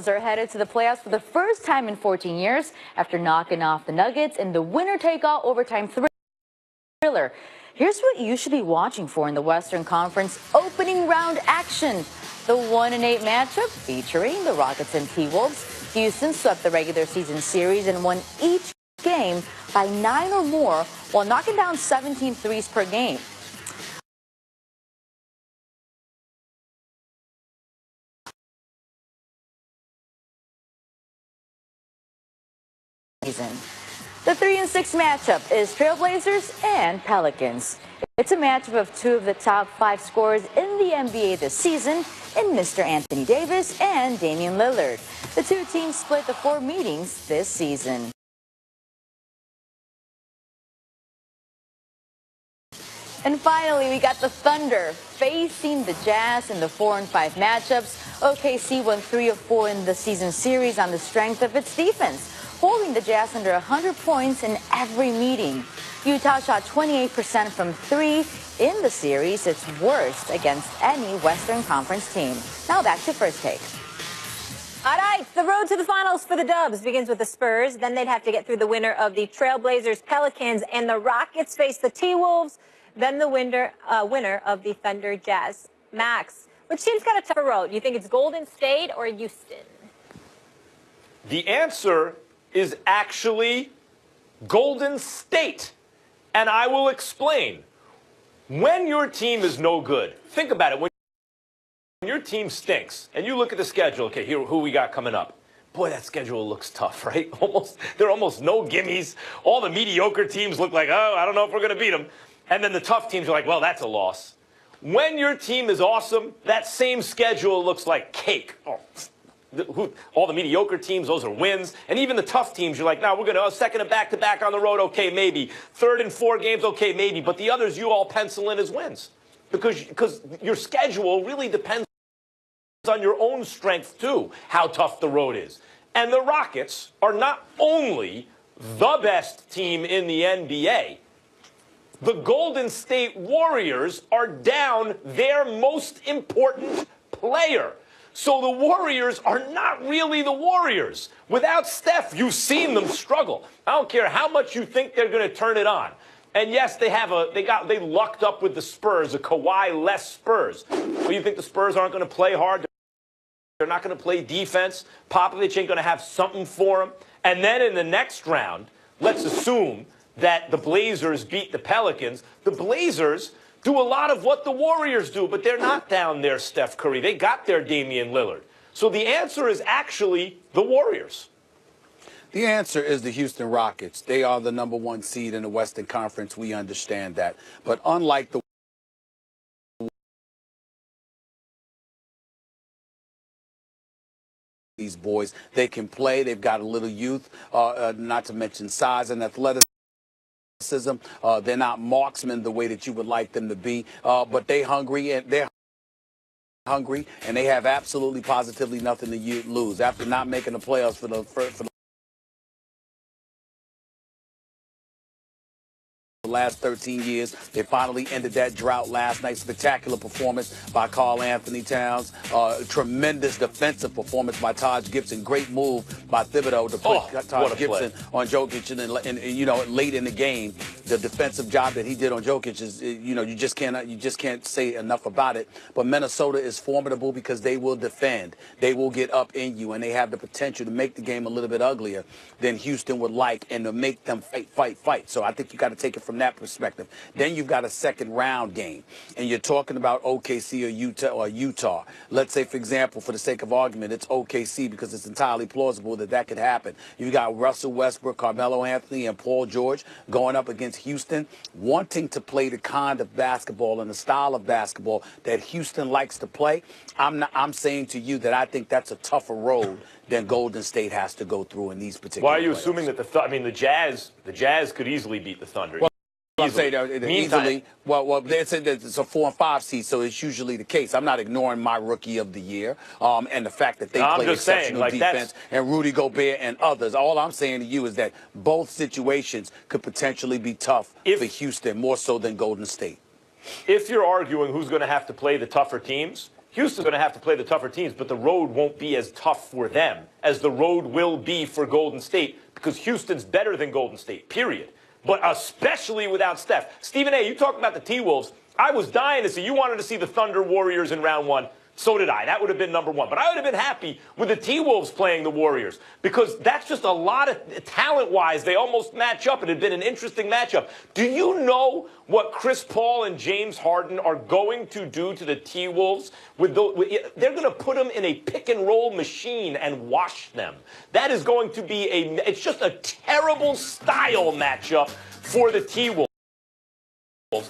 are headed to the playoffs for the first time in 14 years after knocking off the Nuggets in the winner-take-all overtime thriller. Here's what you should be watching for in the Western Conference opening round action. The 1-8 matchup featuring the Rockets and T-Wolves. Houston swept the regular season series and won each game by 9 or more while knocking down 17 threes per game. The 3-6 matchup is Trailblazers and Pelicans. It's a matchup of two of the top 5 scorers in the NBA this season in Mr. Anthony Davis and Damian Lillard. The two teams split the 4 meetings this season. And finally, we got the Thunder facing the Jazz in the 4-5 matchups. OKC won 3 of 4 in the season series on the strength of its defense, holding the Jazz under 100 points in every meeting. Utah shot 28% from 3 in the series, its worst against any Western Conference team. Now back to First Take. All right, the road to the finals for the Dubs begins with the Spurs. Then they'd have to get through the winner of the Trailblazers, Pelicans, and the Rockets face the T-Wolves. Then the winner of the Thunder, Jazz. Max, which team's got a tougher road? You think it's Golden State or Houston? The answer is actually Golden State. And I will explain. When your team is no good, think about it. When your team stinks, and you look at the schedule, okay, here, who we got coming up. Boy, that schedule looks tough, right? There are almost no gimmies. All the mediocre teams look like, oh, I don't know if we're going to beat them. And then the tough teams are like, well, that's a loss. When your team is awesome, that same schedule looks like cake. Oh, all the mediocre teams, those are wins. And even the tough teams, you're like, no, we're going to second and back-to-back on the road, okay, maybe. Third and 4 games, okay, maybe. But the others, you all pencil in as wins. Because your schedule really depends on your own strength, too, how tough the road is. And the Rockets are not only the best team in the NBA, the Golden State Warriors are down their most important player. So the Warriors are not really the Warriors. Without Steph, you've seen them struggle. I don't care how much you think they're going to turn it on. And yes, they lucked up with the Spurs, a Kawhi-less Spurs. Well, you think the Spurs aren't going to play hard? They're not going to play defense. Popovich ain't going to have something for them. And then in the next round, let's assume that the Blazers beat the Pelicans. The Blazers do a lot of what the Warriors do, but they're not down there, Steph Curry. They got their Damian Lillard. So the answer is actually the Warriors. The answer is the Houston Rockets. They are the #1 seed in the Western Conference. We understand that. But unlike the these boys, they can play. They've got a little youth, not to mention size and athleticism. They're not marksmen the way that you would like them to be, but they're hungry and they have absolutely positively nothing to lose after not making the playoffs for the last 13 years. They finally ended that drought last night. Spectacular performance by Karl Anthony Towns. Tremendous defensive performance by Taj Gibson. Great move by Thibodeau to put Taj Gibson on Jokic, and you know, late in the game, the defensive job that he did on Jokic is, you know, you just can't say enough about it. But Minnesota is formidable because they will defend. They will get up in you, and they have the potential to make the game a little bit uglier than Houston would like, and to make them fight. So I think you got to take it from that perspective. Then you've got a second round game, and you're talking about OKC or Utah. Let's say, for example, for the sake of argument, it's OKC because it's entirely plausible that could happen. You've got Russell Westbrook, Carmelo Anthony, and Paul George going up against Houston, wanting to play the kind of basketball and the style of basketball that Houston likes to play. I'm saying to you that I think that's a tougher road than Golden State has to go through in these particular Why are you playoffs. assuming that the Jazz could easily beat the Thunder? Well, I'm saying easily. Well, it's a 4 and 5 seed, so it's usually the case. I'm not ignoring my Rookie of the Year and the fact that they play exceptional defense and Rudy Gobert and others. All I'm saying to you is that both situations could potentially be tough for Houston, more so than Golden State. If you're arguing who's going to have to play the tougher teams, Houston's going to have to play the tougher teams, but the road won't be as tough for them as the road will be for Golden State because Houston's better than Golden State, period. But especially without Steph. Stephen A., you talk about the T-Wolves. I was dying to see, you wanted to see the Thunder Warriors in round one. So did I. That would have been number one. But I would have been happy with the T-Wolves playing the Warriors because that's just a lot of talent-wise. They almost match up. It had been an interesting matchup. Do you know what Chris Paul and James Harden are going to do to the T-Wolves? They're going to put them in a pick-and-roll machine and wash them. That is going to be it's just a terrible style matchup for the T-Wolves.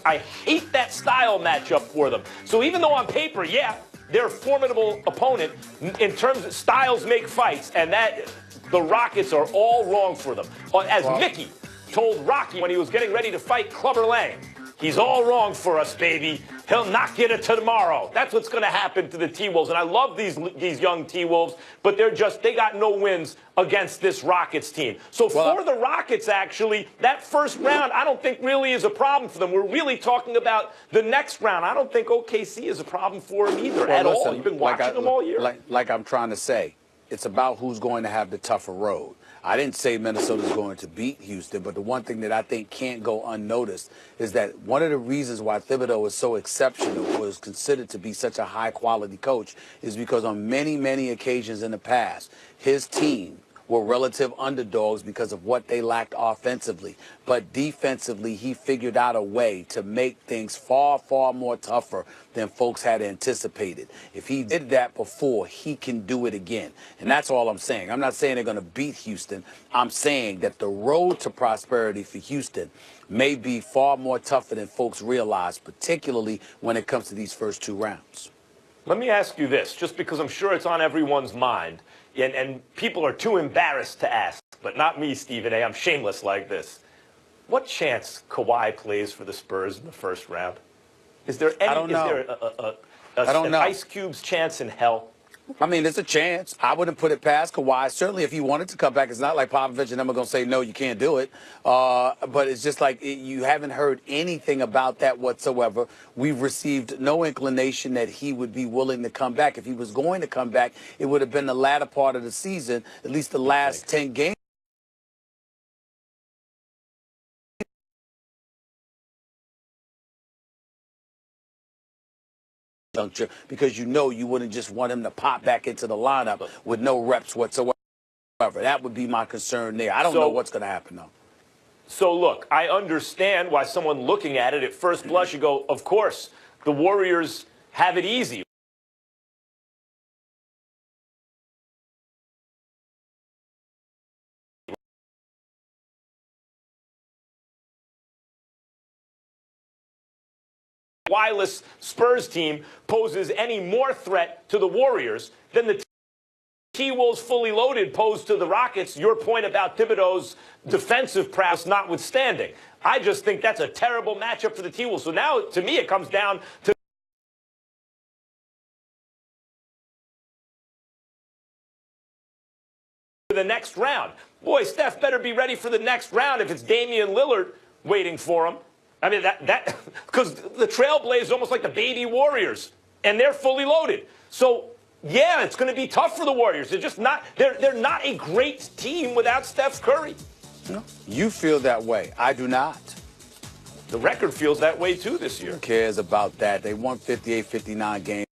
I hate that style matchup for them. So even though on paper, yeah, they're a formidable opponent in terms of styles make fights, and that the Rockets are all wrong for them. As Mickey told Rocky when he was getting ready to fight Clubber Lang, he's all wrong for us, baby. He'll not get it tomorrow. That's what's going to happen to the T-Wolves. And I love these young T-Wolves, but they got no wins against this Rockets team. So for the Rockets, actually, that first round, I don't think really is a problem for them. We're really talking about the next round. I don't think OKC is a problem for them either at all. You've been watching them all year. Like I'm trying to say, it's about who's going to have the tougher road. I didn't say Minnesota's going to beat Houston, but the one thing that I think can't go unnoticed is that one of the reasons why Thibodeau is so exceptional, was considered to be such a high-quality coach, is because on many, many occasions in the past, his team were relative underdogs because of what they lacked offensively. But defensively, he figured out a way to make things far, far more tougher than folks had anticipated. If he did that before, he can do it again. And that's all I'm saying. I'm not saying they're going to beat Houston. I'm saying that the road to prosperity for Houston may be far more tougher than folks realize, particularly when it comes to these first two rounds. Let me ask you this, just because I'm sure it's on everyone's mind, and people are too embarrassed to ask, but not me, Stephen A. I'm shameless like this. What chance Kawhi plays for the Spurs in the first round? Is there any? I don't know. Is there an Ice Cube's chance in hell? I mean, there's a chance. I wouldn't put it past Kawhi. Certainly, if he wanted to come back, it's not like Popovich and them are going to say, no, you can't do it. But it's just like you haven't heard anything about that whatsoever. We've received no inclination that he would be willing to come back. If he was going to come back, it would have been the latter part of the season, at least the last 10 games. Because you know you wouldn't just want him to pop back into the lineup with no reps whatsoever. That would be my concern there. I don't know what's going to happen, though. So, look, I understand why someone looking at it at first blush, you go, of course, the Warriors have it easy. Wireless Spurs team poses any more threat to the Warriors than the T-Wolves fully loaded pose to the Rockets, your point about Thibodeau's defensive prowess notwithstanding. I just think that's a terrible matchup for the T-Wolves. So now, to me, it comes down to the next round. Boy, Steph better be ready for the next round if it's Damian Lillard waiting for him. I mean, because the Trailblazers are almost like the baby Warriors, and they're fully loaded. So, yeah, it's going to be tough for the Warriors. They're just not, they're not a great team without Steph Curry. No, you feel that way. I do not. The record feels that way, too, this year. Who cares about that? They won 58, 59 games.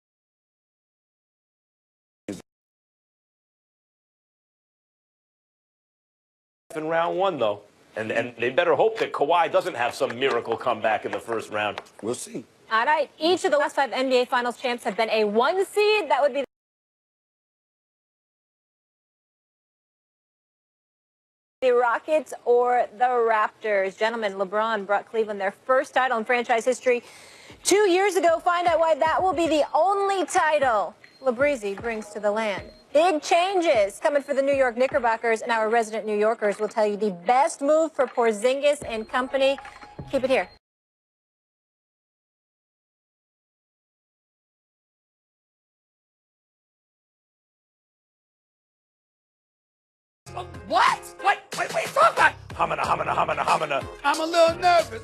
In round one, though. And they better hope that Kawhi doesn't have some miracle comeback in the first round. We'll see. All right. Each of the last 5 NBA Finals champs have been a 1 seed. That would be the Rockets or the Raptors. Gentlemen, LeBron brought Cleveland their first title in franchise history 2 years ago. Find out why that will be the only title LeBreezy brings to the land. Big changes coming for the New York Knickerbockers, and our resident New Yorkers will tell you the best move for Porzingis and company. Keep it here. What? Wait, what are you talking about? Humana. I'm a little nervous.